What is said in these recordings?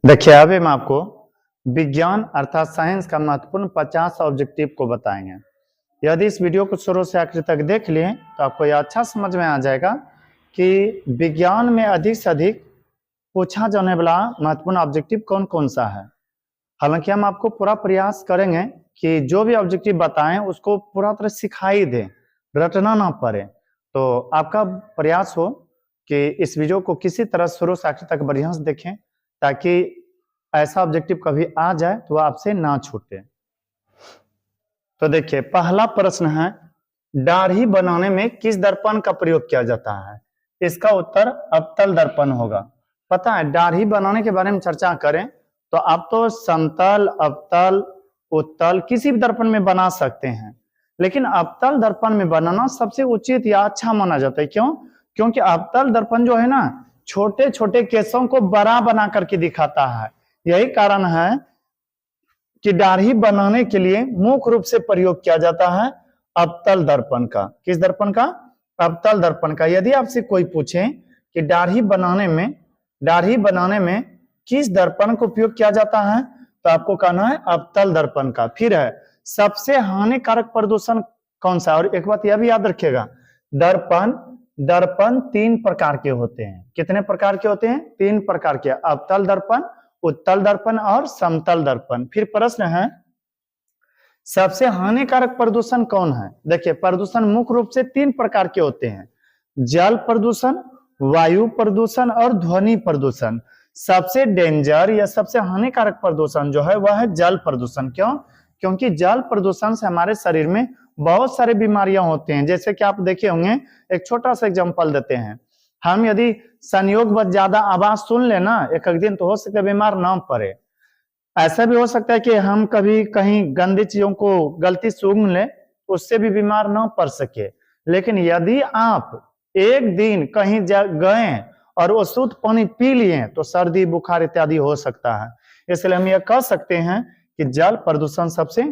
देखिए अभी हम आपको विज्ञान अर्थात साइंस का महत्वपूर्ण 50 ऑब्जेक्टिव को बताएंगे। यदि इस वीडियो को शुरू से आखिर तक देख लिए तो आपको यह अच्छा समझ में आ जाएगा कि विज्ञान में अधिक से अधिक पूछा जाने वाला महत्वपूर्ण ऑब्जेक्टिव कौन कौन सा है। हालांकि हम आपको पूरा प्रयास करेंगे कि जो भी ऑब्जेक्टिव बताएं उसको पूरा तरह सिखाई दें, रटना ना पड़े। तो आपका प्रयास हो कि इस वीडियो को किसी तरह शुरू से आखिर तक बढ़िया से देखें ताकि ऐसा ऑब्जेक्टिव कभी आ जाए तो आपसे ना छूटे। तो देखिए पहला प्रश्न है, दाढ़ी बनाने में किस दर्पण का प्रयोग किया जाता है? इसका उत्तर अवतल दर्पण होगा। पता है दाढ़ी बनाने के बारे में चर्चा करें तो आप तो समतल, अवतल, उत्तल किसी भी दर्पण में बना सकते हैं, लेकिन अवतल दर्पण में बनाना सबसे उचित या अच्छा माना जाता है। क्यों? क्योंकि अवतल दर्पण जो है ना छोटे छोटे केसों को बड़ा बना करके दिखाता है। यही कारण है कि दाढ़ी बनाने के लिए मुख्य रूप से प्रयोग किया जाता है अवतल दर्पण का। किस दर्पण का? अवतल दर्पण का। यदि आपसे कोई पूछे कि दाढ़ी बनाने में किस दर्पण का उपयोग किया जाता है तो आपको कहना है अवतल दर्पण का। फिर है सबसे हानिकारक प्रदूषण कौन सा? और एक बात यह भी याद रखिएगा, दर्पण 3 प्रकार के होते हैं। कितने प्रकार के होते हैं? 3 प्रकार के, अवतल दर्पण, उत्तल दर्पण और समतल दर्पण। फिर प्रश्न है सबसे हानिकारक प्रदूषण कौन है? देखिए प्रदूषण मुख्य रूप से 3 प्रकार के होते हैं, जल प्रदूषण, वायु प्रदूषण और ध्वनि प्रदूषण। सबसे डेंजर या सबसे हानिकारक प्रदूषण जो है वह है जल प्रदूषण। क्यों? क्योंकि जल प्रदूषण से हमारे शरीर में बहुत सारी बीमारियां होती हैं। जैसे कि आप देखे होंगे, एक छोटा सा एग्जांपल देते हैं, हम यदि संयोगवश ज्यादा आवाज सुन लेना एक दिन तो हो सकता है बीमार ना पड़े। ऐसा भी हो सकता है कि हम कभी कहीं गंदी चीजों को गलती सूंघ ले, उससे भी बीमार ना पड़ सके। लेकिन यदि आप एक दिन कहीं गए और वो शुद्ध पानी पी लिए तो सर्दी बुखार इत्यादि हो सकता है। इसलिए हम यह कह सकते हैं कि जल प्रदूषण सबसे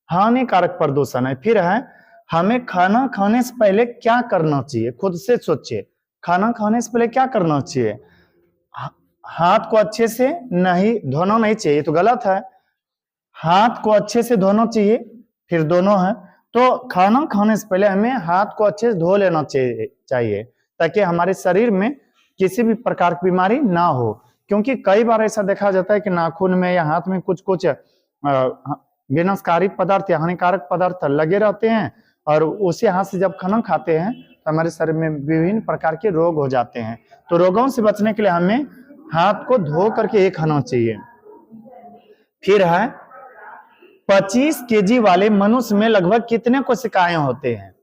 हानिकारक प्रदूषण है। फिर है हमें खाना खाने से पहले क्या करना चाहिए? खुद से सोचिए, खाना खाने से पहले क्या करना चाहिए? हाथ को अच्छे से नहीं धोना नहीं चाहिए, तो गलत है। हाथ को अच्छे से धोना चाहिए। फिर दोनों है तो खाना खाने से पहले हमें हाथ को अच्छे से धो लेना चाहिए ताकि हमारे शरीर में किसी भी प्रकार की बीमारी ना हो। क्योंकि कई बार ऐसा देखा जाता है कि नाखून में या हाथ में कुछ कुछ विनाशकारी पदार्थ या हानिकारक पदार्थ लगे रहते हैं और उसी हाथ से जब खाना खाते हैं तो हमारे शरीर में विभिन्न प्रकार के रोग हो जाते हैं। तो रोगों से बचने के लिए हमें हाथ को धो करके ही खाना चाहिए। फिर है 25 केजी वाले मनुष्य में लगभग कितने कोशिकाएं होते हैं?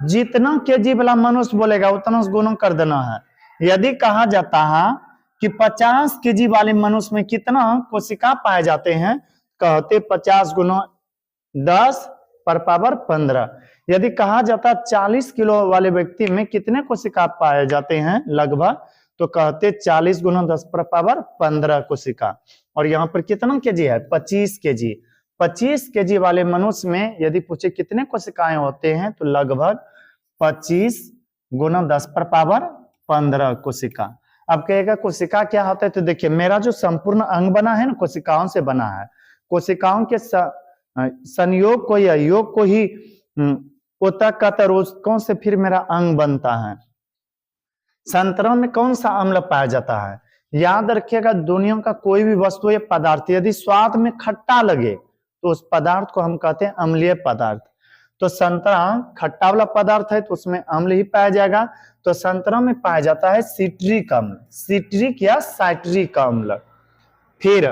जितना केजी वाला मनुष्य बोलेगा उतना गुना कर देना है। यदि कहा जाता है कि 50 केजी वाले मनुष्य में कितना कोशिका पाए जाते हैं, कहते 50 गुना 10 पर पावर 15। यदि कहा जाता 40 किलो वाले व्यक्ति में कितने कोशिका पाए जाते हैं लगभग, तो कहते 40 गुना 10 पर पावर 15 कोशिका। और यहाँ पर कितना केजी है? 25 केजी। 25 केजी वाले मनुष्य में यदि पूछे कितने कोशिकाएं होते हैं तो लगभग 25 गुना 10 पर पावर 15 कोशिका। अब कहेगा कोशिका क्या होता है? तो देखिए मेरा जो संपूर्ण अंग बना है ना कोशिकाओं से बना है। कोशिकाओं के संयोग को या योग को ही ऊतक कहते हैं, उसकों से फिर मेरा अंग बनता है। संतरा में कौन सा अम्ल पाया जाता है? याद रखिएगा दुनिया का कोई भी वस्तु या पदार्थ यदि स्वाद में खट्टा लगे तो उस पदार्थ को हम कहते हैं अम्लीय पदार्थ। तो संतरा खट्टा वाला पदार्थ है तो उसमें अम्ल ही पाया जाएगा। तो संतरा में पाया जाता है सिट्रिक अम्ल, सिट्रिक या साइट्रिक अम्ल। फिर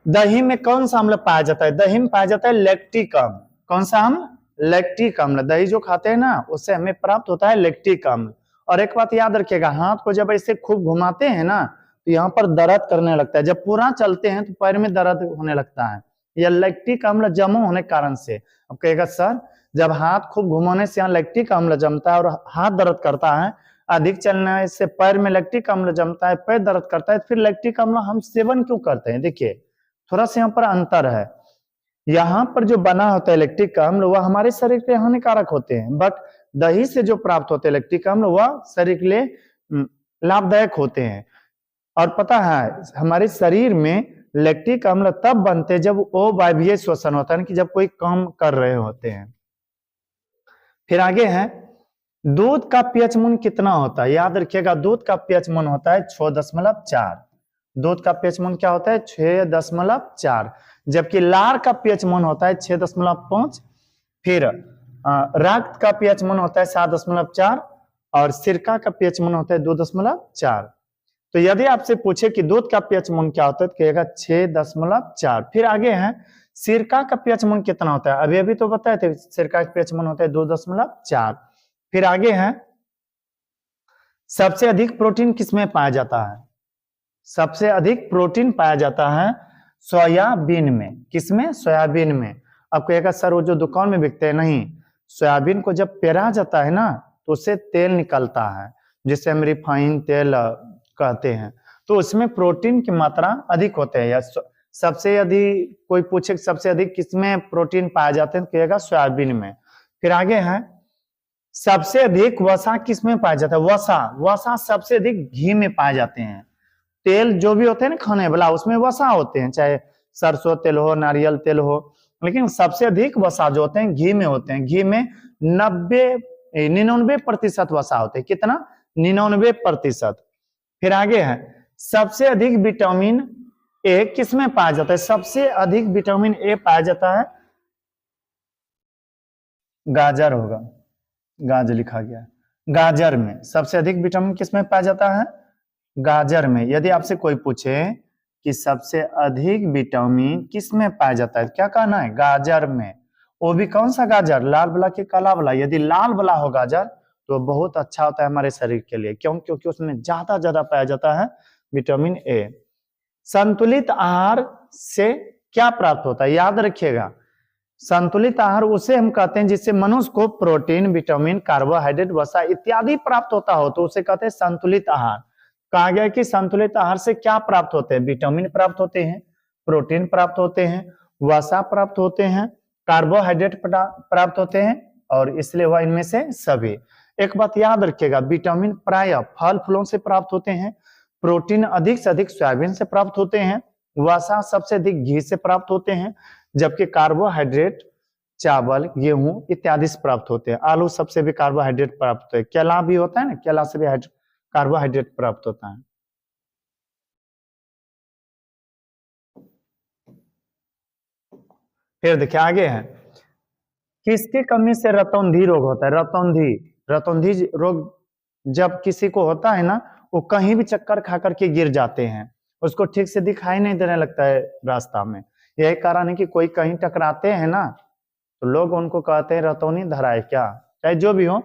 दही में कौन सा अम्ल पाया जाता है? दही में पाया जाता है लैक्टिक अम्ल। कौन सा अम्ल? लैक्टिक अम्ल। दही जो खाते हैं ना उससे हमें प्राप्त होता है लैक्टिक अम्ल। और एक बात याद रखिएगा, हाथ को जब ऐसे खूब घुमाते हैं ना तो यहाँ पर दर्द करने लगता है। जब पूरा चलते हैं तो पैर में दर्द होने लगता है, यह लैक्टिक अम्ल जमा होने के कारण से। अब कहेगा सर जब हाथ खूब घुमाने से यहाँ लैक्टिक अम्ल जमता है और हाथ दर्द करता है, अधिक चलने से पैर में लैक्टिक अम्ल जमता है, पैर दर्द करता है, फिर लैक्टिक अम्ल हम सेवन क्यों करते हैं? देखिए थोड़ा सा यहाँ पर अंतर है। यहाँ पर जो बना होता है लैक्टिक अम्ल वह हमारे शरीर के हानिकारक होते हैं, बट दही से जो प्राप्त होते हैं लैक्टिक अम्ल वह शरीर के लिए लाभदायक होते हैं। और पता है हमारे शरीर में लैक्टिक अम्ल तब बनते हैं जब वो वायवीय श्वसन होता है कि जब कोई काम कर रहे होते हैं। फिर आगे है दूध का पीएच मूल्य कितना होता है, याद रखिएगा दूध का पीएच मूल्य होता है 6.4। दूध का पीएच मूल्य क्या होता है 6.4, जबकि लार का पीएच मूल्य होता है 6.5। फिर रक्त का पीएच मूल्य होता है 7.4 और सिरका का पीएच मूल्य होता है 2.4। तो यदि आपसे पूछे कि दूध का पीएच मूल्य क्या होता है तो कहेगा 6.4। फिर आगे है सिरका का पीएच मूल्य कितना होता है, अभी अभी तो बताए थे सिरका का पीएच मूल्य होता है 2.4। फिर आगे है सबसे अधिक प्रोटीन किसमें पाया जाता है, सबसे अधिक प्रोटीन पाया जाता है सोयाबीन में। किसमें, सोयाबीन में। अब कहेगा सर वो जो दुकान में बिकते हैं, नहीं, सोयाबीन को जब पेरा जाता है ना तो उससे तेल निकलता है जिसे हम रिफाइन तेल कहते हैं, तो उसमें प्रोटीन की मात्रा अधिक होते हैं। या सबसे यदि कोई पूछे सबसे अधिक किसमें प्रोटीन पाया जाते हैं तो कहेगा सोयाबीन में। फिर आगे है सबसे अधिक वसा किसमें पाया जाता है, वसा सबसे अधिक घी में पाए जाते हैं। तेल जो भी होते हैं ना खाने वाला उसमें वसा होते हैं, चाहे सरसों तेल हो नारियल तेल हो, लेकिन सबसे अधिक वसा जो होते हैं घी में होते हैं। घी में 99% वसा होते हैं। कितना, 99%। फिर आगे है सबसे अधिक विटामिन ए किसमें पाया जाता है, सबसे अधिक विटामिन ए पाया जाता है, गाजर होगा, गाजर लिखा गया है, गाजर में सबसे अधिक विटामिन किसमें पाया जाता है, गाजर में। यदि आपसे कोई पूछे कि सबसे अधिक विटामिन किसमें पाया जाता है, क्या कहना है, गाजर में। वो भी कौन सा गाजर, लाल वाला कि काला वाला। यदि लाल वाला हो गाजर तो बहुत अच्छा होता है हमारे शरीर के लिए, क्यों, क्योंकि उसमें ज्यादा पाया जाता है विटामिन ए। संतुलित आहार से क्या प्राप्त होता है, याद रखिएगा संतुलित आहार उसे हम कहते हैं जिससे मनुष्य को प्रोटीन, विटामिन, कार्बोहाइड्रेट, वसा इत्यादि प्राप्त होता हो तो उसे कहते हैं संतुलित आहार। कहा गया कि संतुलित आहार से क्या प्राप्त होते हैं, विटामिन प्राप्त होते हैं, प्रोटीन प्राप्त होते हैं, वसा प्राप्त होते हैं, कार्बोहाइड्रेट प्राप्त होते हैं, और इसलिए वह इनमें से सभी। एक बात याद रखिएगा विटामिन प्रायः फल फूलों से प्राप्त होते हैं, प्रोटीन अधिक से अधिक सोयाबीन से प्राप्त होते हैं, वसा सबसे अधिक घी से प्राप्त होते हैं, जबकि कार्बोहाइड्रेट चावल, गेहूं इत्यादि से प्राप्त होते हैं। आलू सबसे भी कार्बोहाइड्रेट प्राप्त होते हैं, केला भी होता है ना, केला से भी कार्बोहाइड्रेट प्राप्त होता है। फिर देखिए आगे है किसकी कमी से रतौंधी रोग होता है, रतौंधी रोग जब किसी को होता है ना वो कहीं भी चक्कर खा करके गिर जाते हैं, उसको ठीक से दिखाई नहीं देने लगता है रास्ता में। यही कारण है कि कोई कहीं टकराते हैं ना तो लोग उनको कहते हैं रतौनी धराए क्या, चाहे जो भी हो।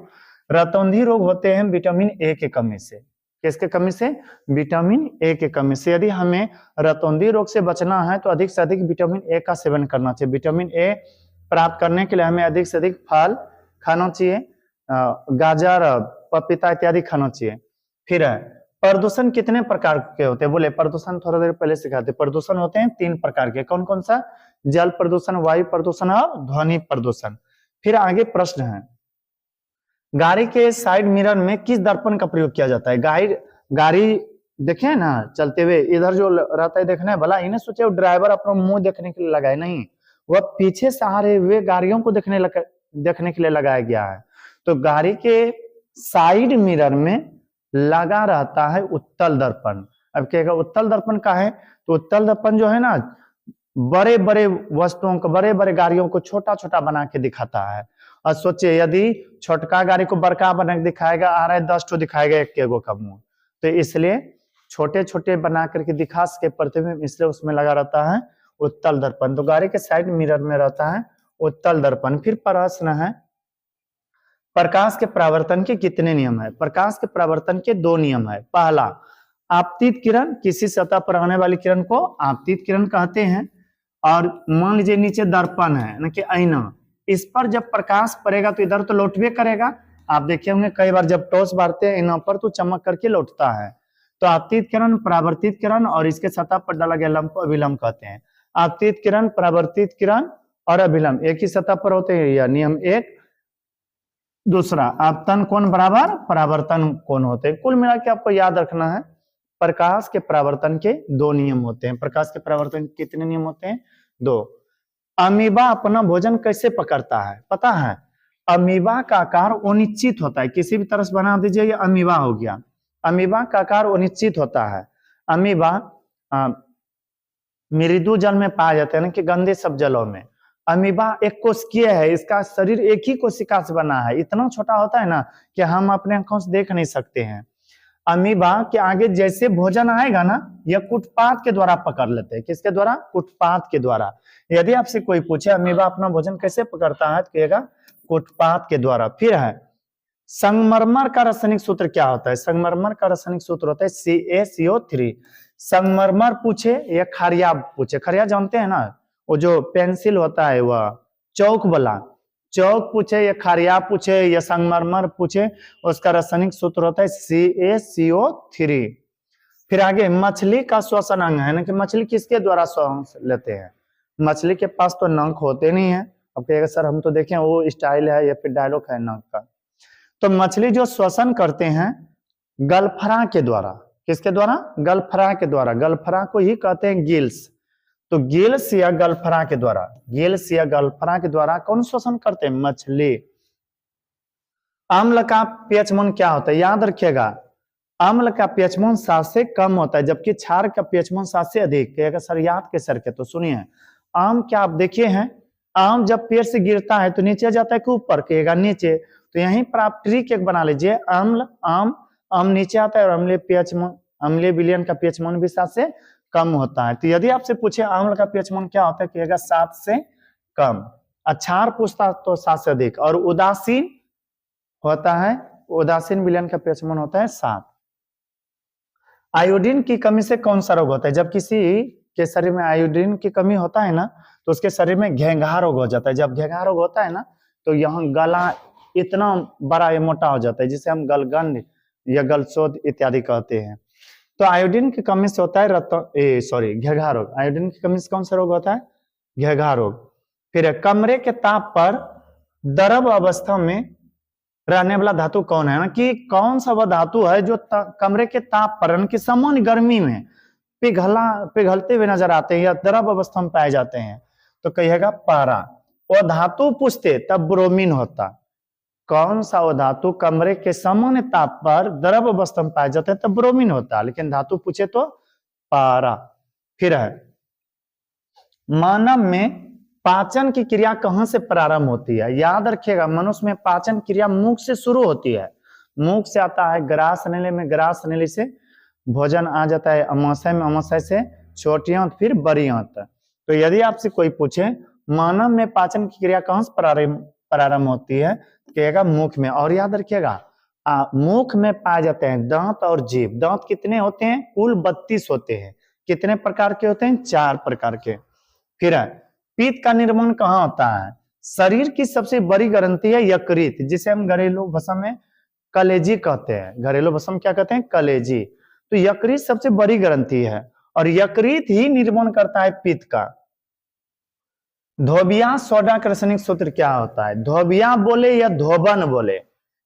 रतौंधी रोग होते हैं विटामिन ए की कमी से। किसके कमी से, विटामिन ए की कमी से। यदि हमें रतौंधी रोग से बचना है तो अधिक से अधिक विटामिन ए का सेवन करना चाहिए। विटामिन ए प्राप्त करने के लिए हमें अधिक से अधिक फल खाना चाहिए, गाजर, पपीता इत्यादि खाना चाहिए। फिर प्रदूषण कितने प्रकार के होते हैं, बोले प्रदूषण थोड़ा देर पहले सिखाते। प्रदूषण होते हैं 3 प्रकार के, कौन कौन सा, जल प्रदूषण, वायु प्रदूषण और ध्वनि प्रदूषण। फिर आगे प्रश्न है गाड़ी के साइड मिरर में किस दर्पण का प्रयोग किया जाता है। गाड़ी देखे ना चलते हुए, इधर जो रहता है देखने वाला, इन्हें सोचे ड्राइवर अपना मुंह देखने के लिए लगाए, नहीं, वह पीछे से आ रहे हुए गाड़ियों को देखने के लिए लगाया गया है। तो गाड़ी के साइड मिरर में लगा रहता है उत्तल दर्पण। अब कहेगा उत्तल दर्पण का है, तो उत्तल दर्पण जो है ना बड़े बड़े वस्तुओं को, बड़े बड़े गाड़ियों को छोटा छोटा बना के दिखाता है। और सोचिए यदि छोटका गाड़ी को बड़का बना के दिखाएगा, आ रहा है 10 ठो दिखाएगा एक के गो का मुंह, तो इसलिए छोटे छोटे बना करके दिखा सके प्रतिबिंब, इसलिए उसमें लगा रहता है उत्तल दर्पण। तो गाड़ी के साइड मिरर में रहता है उत्तल दर्पण। फिर प्रश्न है प्रकाश के परावर्तन के कितने नियम है। प्रकाश के परावर्तन के 2 नियम है। पहला, आपतित किरण, किसी सतह पर आने वाली किरण को आपतित किरण कहते हैं। और मान लीजिए नीचे दर्पण है ना कि आईना, इस पर जब प्रकाश पड़ेगा तो इधर तो लौटवे करेगा। आप देखे होंगे कई बार जब टॉर्च मारते हैं आईना पर तो चमक करके लौटता है। तो आपतित किरण, परावर्तित किरण और इसके सतह पर डाला गया लंब को अभिलंब कहते हैं। आपतित किरण, परावर्तित किरण और अभिलंब एक ही सतह पर होते हैं, यह नियम 1। दूसरा, आपतन कोण बराबर परावर्तन कोण होते हैं। कुल मिला के आपको याद रखना है प्रकाश के परावर्तन के 2 नियम होते हैं। प्रकाश के परावर्तन के कितने नियम होते हैं? 2। अमीबा अपना भोजन कैसे पकड़ता है पता है? अमीबा का आकार अनिश्चित होता है, किसी भी तरह से बना दीजिए ये अमीबा हो गया। अमीबा का आकार अनिश्चित होता है। अमीबा मृदु जल में पाया जाता है ना कि गंदे सब जलों में। अमीबा एक कोशिकीय है, इसका शरीर एक ही कोशिका से बना है, इतना छोटा होता है ना कि हम अपने आंखों से देख नहीं सकते हैं। अमीबा के आगे जैसे भोजन आएगा ना, यह कुटपात के द्वारा पकड़ लेते हैं। किसके द्वारा? कुटपात के द्वारा। यदि आपसे कोई पूछे अमीबा अपना भोजन कैसे पकड़ता है तो कहेगा कुटपात के द्वारा। फिर है संगमरमर का रासायनिक सूत्र क्या होता है? संगमरमर का रासायनिक सूत्र होता है CaCO3। संगमरमर पूछे या खरिया पूछे, खरिया जानते हैं ना, वो जो पेंसिल होता है वह चौक वाला, चौक पूछे या खरिया पूछे या संगमरमर पूछे, उसका रासायनिक सूत्र होता है CaCO3। फिर आगे मछली का श्वसन अंग है ना कि मछली किसके द्वारा श्वास लेते हैं? मछली के पास तो नंक होते नहीं है। अब कहेगा सर हम तो देखें वो स्टाइल है या फिर डायलॉग है नंक का। तो मछली जो श्वसन करते हैं गलफरा के द्वारा। किसके द्वारा? गलफरा के द्वारा। गलफरा को ही कहते हैं गिल्स। तो गिल्स या गलफरा के द्वारा, गिल्स या गलफरा के द्वारा कौन श्वसन करते हैं? मछली। अम्ल का पीएच मान क्या होता है? याद रखिएगा, अम्ल का पीएच मान 7 से कम होता है, जबकि क्षार का पीएच मान 7 से अधिक। कहेगा सर याद कैसे रखे? तो सुनिए, आम क्या आप देखिए हैं, आम जब पेड़ से गिरता है तो नीचे जाता है कि ऊपर? कहेगा नीचे। तो यहीं पर आप ट्रिक एक बना लीजिए, अम्ल आम नीचे आता है और अम्लीय विलयन का पीएच मान भी 7 से कम होता है। तो यदि आपसे पूछे अम्ल का पीएच मान क्या होता है, कहेगा 7 से कम। क्षार पूछता तो 7 से अधिक। और उदासीन होता है, उदासीन विलयन का पीएच मान होता है 7। आयोडीन की कमी से कौन सा रोग होता है? जब किसी के शरीर में आयोडीन की कमी होता है ना तो उसके शरीर में घेंघा रोग हो जाता है। जब घेंघा रोग होता है ना तो यहाँ गला इतना बड़ा या मोटा हो जाता है, जिसे हम गलगंड या गलशोध इत्यादि कहते हैं। तो आयोडीन की कमी से होता है घेंघा रोग। आयोडीन की कमी से कौन सा रोग होता है? घेंघा रोग। फिर कमरे के ताप पर द्रव अवस्था में रहने वाला धातु कौन है ना कि कौन सा वह धातु है जो कमरे के ताप पर की सामान्य गर्मी में पिघलते हुए नजर आते हैं या द्रव अवस्था में पाए जाते हैं? तो कहिएगा पारा। वो धातु पूछते तब ब्रोमीन होता। कौन सा वो धातु कमरे के सामान्य ताप पर द्रव अवस्था में पाए जाते हैं तब ब्रोमीन होता, लेकिन धातु पूछे तो पारा। फिर है मानव में पाचन की क्रिया कहां से प्रारंभ होती है? याद रखिएगा, मनुष्य में पाचन क्रिया मुख से शुरू होती है। मुख से आता है ग्रास नली में, ग्रास नली से भोजन आ जाता है अमाशय में, अमाशय से छोटी आंत फिर बड़ी आंत। तो यदि आपसे कोई पूछे मानव में पाचन की क्रिया कहां से प्रारंभ होती है, कहेगा मुख में। और याद रखिएगा मुख में पाए जाते हैं दांत और जीभ। दांत कितने होते हैं? कुल 32 होते हैं। कितने प्रकार के होते हैं? 4 प्रकार के। फिर पित्त का निर्माण कहाँ होता है? शरीर की सबसे बड़ी ग्रंथि है यकृत, जिसे हम घरेलू भाषा में कलेजी कहते हैं। घरेलू भाषा में क्या कहते हैं? कलेजी। तो यकृत सबसे बड़ी ग्रंथि है और यकृत ही निर्माण करता है पित्त का। धोबिया सोडा का रासायनिक सूत्र क्या होता है? धोबिया बोले या धोबन बोले,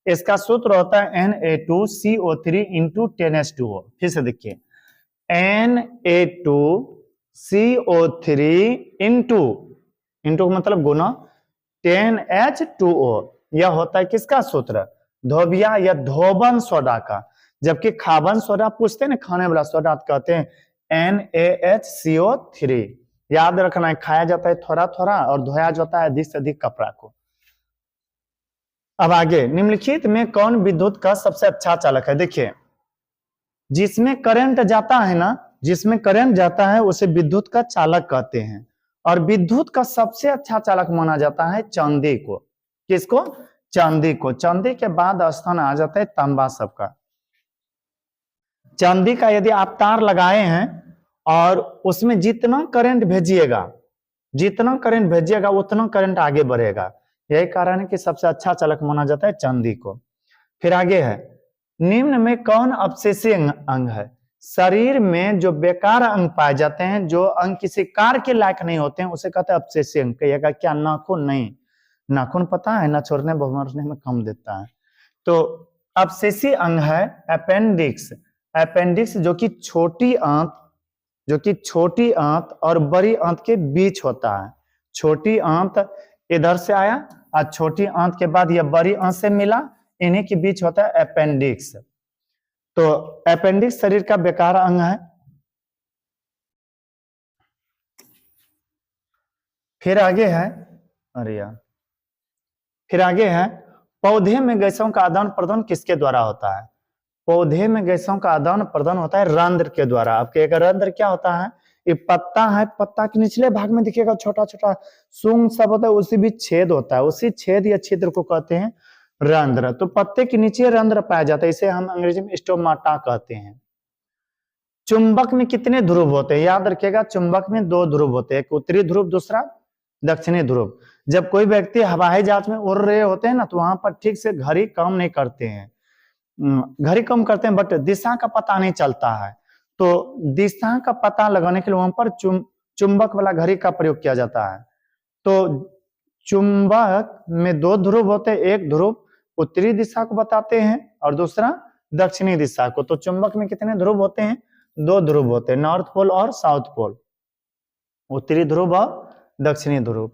इसका सूत्र होता है Na2CO3 × 10H2O। फिर से देखिए Na2CO3 इंटू मतलब गुना 10H2O। यह होता है किसका सूत्र? धोबिया या धोबन सोडा का। जबकि खाबन सोडा पूछते हैं ना, खाने वाला सोडा, कहते हैं NaHCO3। याद रखना है, खाया जाता है थोड़ा थोड़ा और धोया जाता है अधिक से अधिक कपड़ा को। अब आगे, निम्नलिखित में कौन विद्युत का सबसे अच्छा चालक है? देखिए, जिसमें करंट जाता है ना, जिसमें करंट जाता है उसे विद्युत का चालक कहते हैं। और विद्युत का सबसे अच्छा चालक माना जाता है चांदी को। किसको? चांदी को। चांदी के बाद स्थान आ जाता है तांबा सबका। चांदी का यदि आप तार लगाए हैं और उसमें जितना करंट भेजिएगा उतना करंट आगे बढ़ेगा। यही कारण है कि सबसे अच्छा चालक माना जाता है चांदी को। फिर आगे है, निम्न में कौन अपशेषी अंग है? शरीर में जो बेकार अंग पाए जाते हैं, जो अंग किसी कार्य के लायक नहीं होते हैं, उसे कहते हैं अपशेषी अंग। कहिएगा क्या? नाखून नहीं। नाखून पता है ना, छोड़ने बहुमरने में कम देता है। तो अपशेषी अंग है अपेंडिक्स। अपेंडिक्स जो कि छोटी आंत और बड़ी आंत के बीच होता है। छोटी आंत इधर से आया और छोटी आंत के बाद यह बड़ी आंत से मिला, इन्हीं के बीच होता है अपेंडिक्स। तो अपेंडिक्स शरीर का बेकार अंग है। फिर आगे है पौधे में गैसों का आदान प्रदान किसके द्वारा होता है? पौधे में गैसों का आदान प्रदान होता है रंध्र के द्वारा। आपके एक रंध्र क्या होता है? ये पत्ता है, पत्ता के निचले भाग में दिखेगा छोटा छोटा सूंग सब होता है, उसी भी छेद होता है, उसी छेद या छिद्र को कहते हैं रंध्र। तो पत्ते के नीचे रंध्र पाया जाता है, इसे हम अंग्रेजी में स्टोमाटा कहते हैं। चुंबक में कितने ध्रुव होते हैं? याद रखिएगा, चुंबक में 2 ध्रुव होते हैं, एक उत्तरी ध्रुव, दूसरा दक्षिणी ध्रुव। जब कोई व्यक्ति हवाई जहाज में उड़ रहे होते हैं ना, तो वहां पर ठीक से घड़ी काम नहीं करते हैं, घड़ी कम करते हैं, बट दिशा का पता नहीं चलता है। तो दिशा का पता लगाने के लिए वहां पर चुंबक वाला घड़ी का प्रयोग किया जाता है। तो चुंबक में 2 ध्रुव होते हैं, एक ध्रुव उत्तरी दिशा को बताते हैं और दूसरा दक्षिणी दिशा को। तो चुंबक में कितने ध्रुव होते हैं? 2 ध्रुव होते हैं, नॉर्थ पोल और साउथ पोल, उत्तरी ध्रुव और दक्षिणी ध्रुव।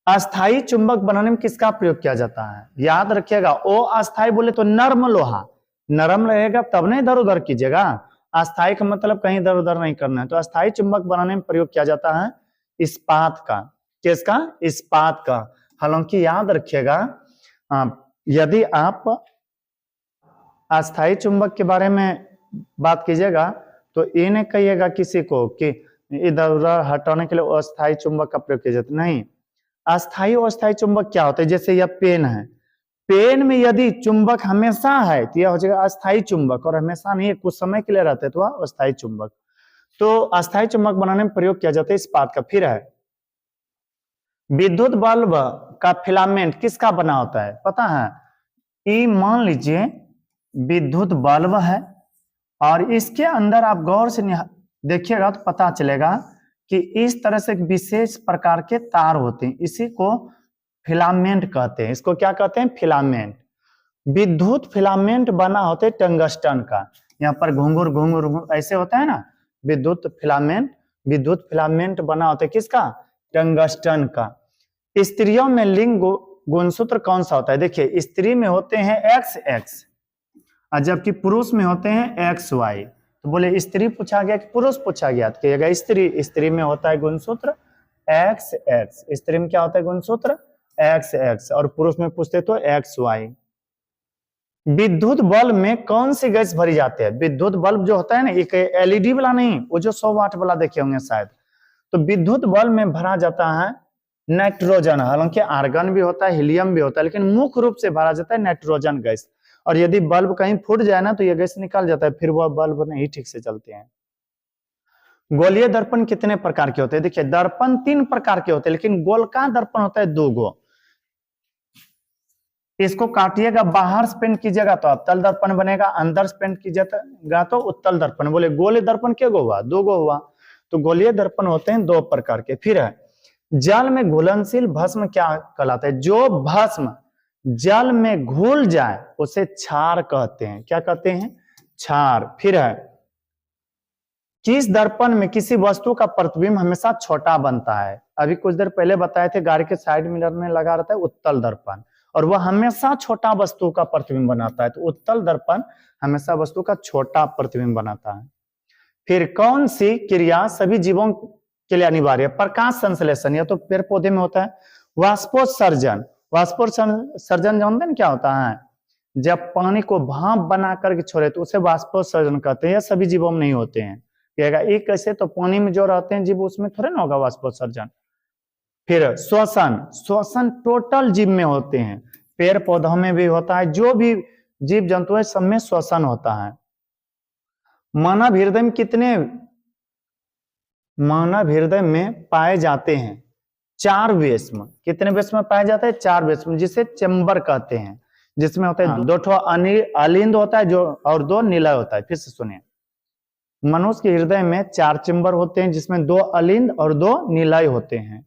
अस्थाई चुंबक बनाने में किसका प्रयोग किया जाता है? याद रखिएगा, ओ अस्थाई बोले तो नर्म लोहा, नरम रहेगा तब नहीं इधर उधर कीजिएगा। अस्थाई का मतलब कहीं इधर उधर नहीं करना है। तो अस्थाई चुंबक बनाने में प्रयोग किया जाता है इस्पात का। किसका? इस्पात का। हालांकि याद रखिएगा, यदि आप अस्थाई चुंबक के बारे में बात कीजिएगा तो ये नहीं कहिएगा किसी को कि इधर उधर हटाने के लिए अस्थाई चुंबक का प्रयोग किया जाता, नहीं। अस्थाई और अस्थाई चुंबक क्या होता है? जैसे यह पेन है, पेन में यदि चुंबक हमेशा है तो यह हो जाएगा अस्थाई चुंबक, और हमेशा नहीं है, कुछ समय के लिए रहता है तो वह अस्थाई चुंबक। तो अस्थाई चुंबक बनाने में प्रयोग किया जाता है इस्पात का। फिर है विद्युत बल्ब का फिलामेंट किसका बना होता है? पता है? ये मान लीजिए विद्युत बल्ब है और इसके अंदर आप गौर से देखिएगा तो पता चलेगा कि इस तरह से विशेष प्रकार के तार होते हैं, इसी को फिलामेंट कहते हैं। इसको क्या कहते हैं? फिलामेंट। विद्युत फिलामेंट बना होते हैं टंगस्टन का। यहाँ पर घुंघरू घुंघरू ऐसे होता है ना, विद्युत फिलामेंट बना होता है किसका? टंगस्टन का। स्त्रियों में लिंग गुणसूत्र कौन सा होता है? देखिए, स्त्री में होते हैं XX और जबकि पुरुष में होते हैं XY। तो बोले स्त्री पूछा गया कि पुरुष पूछा गया, तो कहिएगा स्त्री में होता है गुणसूत्र XX। स्त्री में क्या होता है गुणसूत्र? XX। और पुरुष में पूछते तो XY। विद्युत बल्ब में कौन सी गैस भरी जाती है? विद्युत बल्ब जो होता है ना, एक LED वाला नहीं, वो जो 100 वाट वाला देखे होंगे शायद। तो विद्युत बल्ब में भरा जाता है नाइट्रोजन। हालांकि आर्गन भी होता है, हीलियम भी होता है, लेकिन मुख्य रूप से भरा जाता है नाइट्रोजन गैस। और यदि बल्ब कहीं फूट जाए ना तो यह गैस निकल जाता है, फिर वह बल्ब नहीं ठीक से चलते हैं। गोलीय दर्पण कितने प्रकार के होते हैं? देखिए, दर्पण 3 प्रकार के होते हैं, लेकिन गोलका दर्पण होता है 2 गो। इसको काटिएगा, बाहर से पेंट कीजिएगा तो अवतल दर्पण बनेगा, अंदर से पेंट कीजिएगा तो उत्तल दर्पण। बोले गोलीय दर्पण क्या हुआ? 2 गो हुआ। तो गोलीय दर्पण होते हैं 2 प्रकार के। फिर है जल में घुलनशील भस्म क्या कहलाता है? जो भस्म जल में घुल जाए उसे क्षार कहते हैं। क्या कहते हैं? क्षार। फिर है किस दर्पण में किसी वस्तु का प्रतिबिंब हमेशा छोटा बनता है? अभी कुछ देर पहले बताए थे, गाड़ी के साइड मिरर में लगा रहता है उत्तल दर्पण, और वह हमेशा छोटा वस्तु का प्रतिबिंब बनाता है। तो उत्तल दर्पण हमेशा वस्तु का छोटा प्रतिबिंब बनाता है। फिर कौन सी क्रिया सभी जीवों के लिए अनिवार्य है? प्रकाश संश्लेषण, या तो पेड़ पौधे में होता है। वाष्पोत्सर्जन, वाष्पोत्सर्जन जानते हैं क्या होता है? जब पानी को भाप बना करके छोड़े तो उसे वाष्पोत्सर्जन कहते हैं। सभी जीवों में नहीं होते हैं। कहेगा एक कैसे? तो पानी में जो रहते हैं जीव उसमें थोड़े ना होगा वाष्पोत्सर्जन। फिर श्वसन टोटल जीव में होते हैं, पेड़ पौधों में भी होता है, जो भी जीव जंतु है सब में श्वसन होता है। मानव हृदय में कितने मानव हृदय में पाए जाते हैं? 4 वेश्म। कितने वेश्म पाए जाते हैं? 4 वेश्म, जिसे चेम्बर कहते हैं, जिसमें होता है 2 अलिंद होता है जो, और 2 निलय होता है। फिर से सुनिए, मनुष्य के हृदय में 4 चेम्बर होते हैं, जिसमें 2 अलिंद और 2 निलय होते हैं।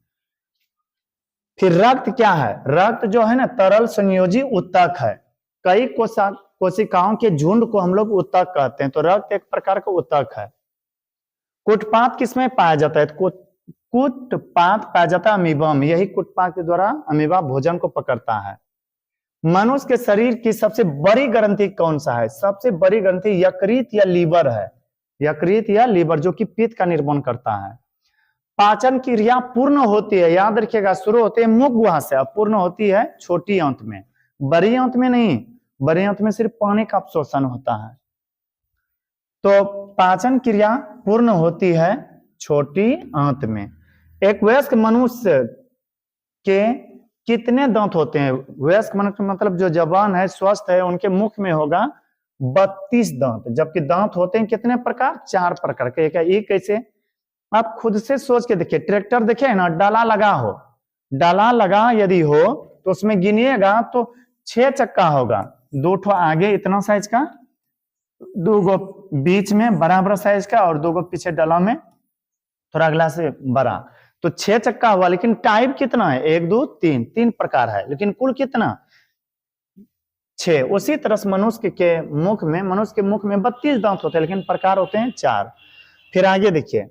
फिर रक्त क्या है? रक्त जो है ना, तरल संयोजी ऊतक है। कई कोशिकाओं के झुंड को हम लोग उत्तक कहते हैं। तो रक्त एक प्रकार का उत्तक है। कुटपाथ किसमें पाया जाता है? कुटपाथ पाया जाता है अमीबा में। यही कुटपाथ के द्वारा अमीबा भोजन को पकड़ता है। मनुष्य के शरीर की सबसे बड़ी ग्रंथि कौन सा है? सबसे बड़ी ग्रंथि यकृत या लीवर है। यकृत या लीवर, जो कि पित्त का निर्माण करता है। पाचन क्रिया पूर्ण होती है, याद रखिएगा, शुरू होती है मुख गुहा से, अब पूर्ण होती है छोटी आंत में, बड़ी आंत में नहीं। बड़ी आंत में सिर्फ पानी का अवशोषण होता है। तो पाचन क्रिया पूर्ण होती है छोटी आंत में। एक वयस्क मनुष्य के कितने दांत होते हैं? वयस्क मनुष्य मतलब जो जवान है, स्वस्थ है, उनके मुख में होगा 32 दांत। जबकि दांत होते हैं कितने प्रकार? 4 प्रकार के। एक कैसे? आप खुद से सोच के देखिए। ट्रैक्टर देखे ना, डाला लगा हो, डाला लगा यदि हो तो उसमें गिनिएगा तो 6 चक्का होगा। 2 ठो आगे इतना साइज का, 2 गो बीच में बराबर साइज का, और 2 गो पीछे डाला में थोड़ा अगला से बड़ा। तो 6 चक्का हुआ। लेकिन टाइप कितना है? 1 2 3, 3 प्रकार है, लेकिन कुल कितना? 6। उसी तरह से मनुष्य के मुख में 32 दांत होते हैं, लेकिन प्रकार होते हैं 4। फिर आगे देखिए,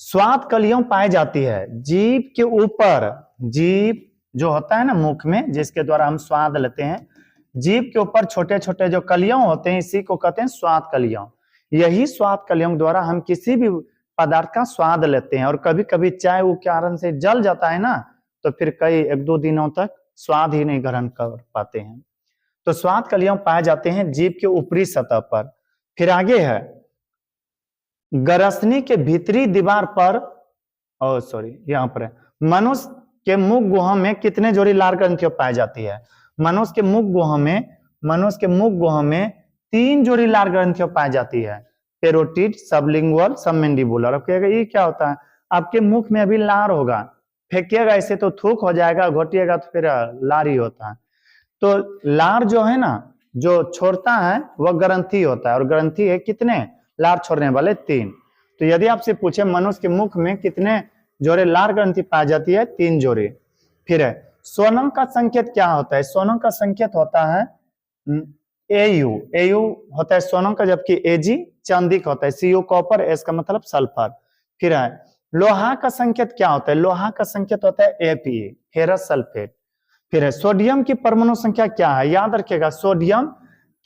स्वाद कलियों पाई जाती है जीभ के ऊपर। जीभ जो होता है ना मुख में, जिसके द्वारा हम स्वाद लेते हैं, जीभ के ऊपर छोटे छोटे जो कलियों होते हैं, इसी को कहते हैं स्वाद कलियों। यही स्वाद कलियों द्वारा हम किसी भी पदार्थ का स्वाद लेते हैं। और कभी कभी चाय वो कारण से जल जाता है ना, तो फिर कई 1-2 दिनों तक स्वाद ही नहीं ग्रहण कर पाते हैं। तो स्वाद कलियों पाए जाते हैं जीभ के ऊपरी सतह पर। फिर आगे है, गरसनी के भीतरी दीवार पर, यहाँ पर है, मनुष्य के मुख गुहा में कितने जोड़ी लार ग्रंथियां पाई जाती है? मनुष्य के मुख गुहा में 3 जोड़ी लार ग्रंथियां पाई जाती है। Parotid, sublingual, submandibular. अब कहेगा ये क्या होता है? आपके मुख में अभी लार होगा, फेंकिएगा ऐसे तो थूक हो जाएगा, घोटिएगा तो फिर लार ही होता है। तो लार जो है ना, जो छोड़ता है वह ग्रंथि होता है, और ग्रंथि है कितने? लार छोड़ने वाले 3। तो यदि आपसे पूछे मनुष्य के मुख में कितने जोड़े लार ग्रंथि पाई जाती है? 3 जोड़े। फिर है, सोनम का संकेत क्या होता है? सोनम का संकेत होता है एयू। एयू होता है सोनम का, जबकि एजी चांदी का होता है। सीयू कॉपर, एस का मतलब सल्फर। फिर है, लोहा का संकेत क्या होता है? लोहा का संकेत होता है एपीए, फेरस सल्फेट। फिर है, सोडियम की परमाणु संख्या क्या है? याद रखिएगा, सोडियम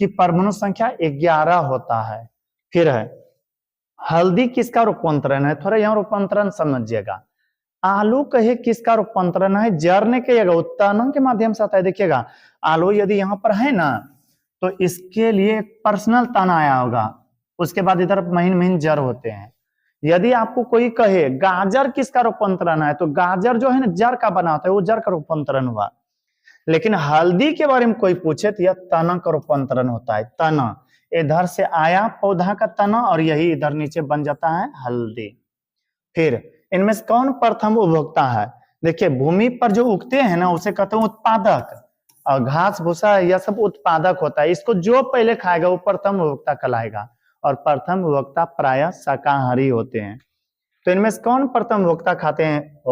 की परमाणु संख्या 11 होता है। फिर है, हल्दी किसका रूपांतरण है? थोड़ा यहाँ रूपांतरण समझिएगा। आलू कहे किसका रूपांतरण है? जरने के उत्तनन के माध्यम से आता है। देखिएगा, आलू यदि यहाँ पर है ना, तो इसके लिए पर्सनल तना आया होगा, उसके बाद इधर महीन महीन जर होते हैं। यदि आपको कोई कहे गाजर किसका रूपांतरण है, तो गाजर जो है ना जर का बना होता है, वो जर का रूपांतरण हुआ। लेकिन हल्दी के बारे में कोई पूछे तो यह तना का रूपांतरण होता है। तना इधर से आया पौधा का तना, और यही इधर नीचे बन जाता है हल्दी। फिर इनमें से कौन प्रथम उपभोक्ता है? देखिए, भूमि पर जो उगते हैं ना, उसे कहते हैं उत्पादक, और घास भूसा यह सब उत्पादक होता है। इसको जो पहले खाएगा वो प्रथम उपभोक्ता कहलाएगा, और प्रथम उपभोक्ता प्रायः शाकाहारी होते हैं। तो इनमें से कौन प्रथम उपभोक्ता खाते हैं?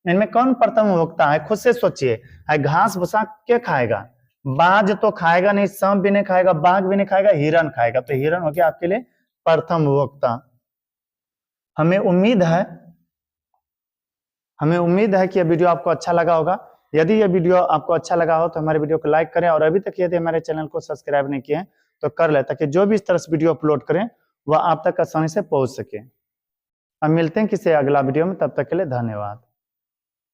इनमें कौन प्रथम उपभोक्ता है? खुद से सोचिए। घास भूसा क्या खाएगा? बाज तो खाएगा नहीं, सांप भी नहीं खाएगा, बाघ भी नहीं खाएगा, हिरण खाएगा। तो हिरण हो गया आपके लिए प्रथम उपभोक्ता। हमें उम्मीद है कि यह वीडियो आपको अच्छा लगा होगा। यदि यह वीडियो आपको अच्छा लगा हो तो हमारे वीडियो को लाइक करें, और अभी तक यदि हमारे चैनल को सब्सक्राइब नहीं किए हैं तो कर ले, ताकि जो भी इस तरह से वीडियो अपलोड करें वह आप तक आसानी से पहुंच सके। अब मिलते हैं किसी अगला वीडियो में, तब तक के लिए धन्यवाद।